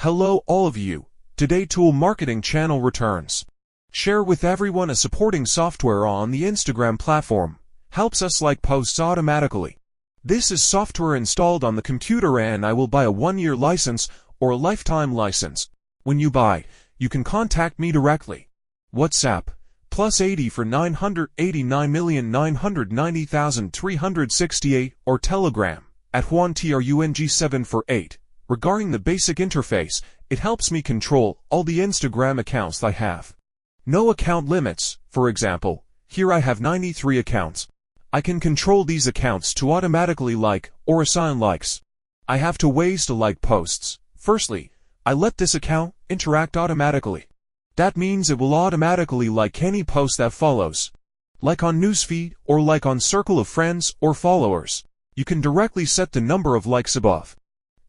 Hello all of you. Today Tool Marketing channel returns. Share with everyone a supporting software on the Instagram platform. Helps us like posts automatically. This is software installed on the computer and I will buy a 1-year license or a lifetime license. When you buy, you can contact me directly. WhatsApp, +80 for 989,990,368 or Telegram, at @Trung7 for 8. Regarding the basic interface, it helps me control all the Instagram accounts I have. No account limits, for example, here I have 93 accounts. I can control these accounts to automatically like or assign likes. I have two ways to like posts. Firstly, I let this account interact automatically. That means it will automatically like any post that follows. Like on newsfeed or like on circle of friends or followers. You can directly set the number of likes above.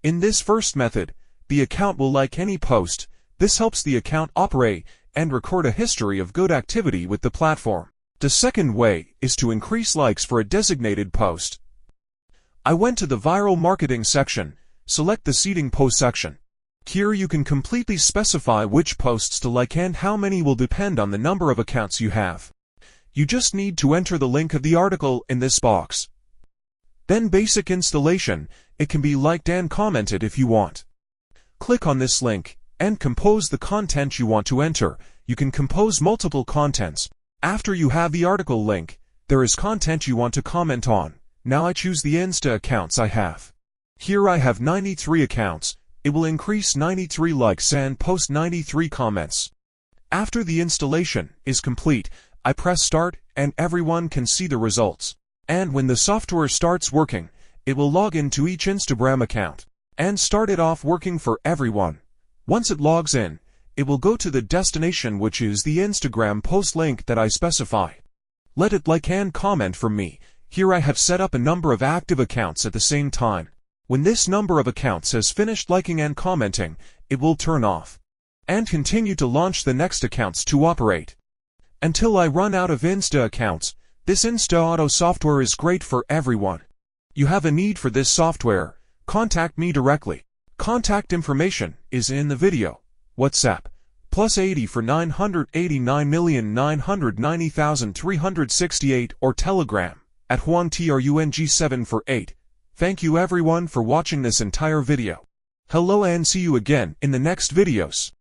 In this first method, the account will like any post. This helps the account operate and record a history of good activity with the platform. The second way is to increase likes for a designated post. I went to the viral marketing section, select the seeding post section. Here you can completely specify which posts to like and how many will depend on the number of accounts you have. You just need to enter the link of the article in this box. Then basic installation, it can be liked and commented if you want. Click on this link and compose the content you want to enter. You can compose multiple contents. After you have the article link, there is content you want to comment on. Now I choose the Insta accounts I have. Here I have 93 accounts. It will increase 93 likes and post 93 comments. After the installation is complete, I press start and everyone can see the results. And when the software starts working, it will log into each Instagram account and start it off working for everyone. Once it logs in, it will go to the destination, which is the Instagram post link that I specify. Let it like and comment for me. Here I have set up a number of active accounts at the same time. When this number of accounts has finished liking and commenting, it will turn off and continue to launch the next accounts to operate. Until I run out of Insta accounts, this Insta Auto software is great for everyone. You have a need for this software, contact me directly. Contact information is in the video. WhatsApp, +80 for 989,990,368 or Telegram, at @Trung7 for 8. Thank you everyone for watching this entire video. Hello and see you again in the next videos.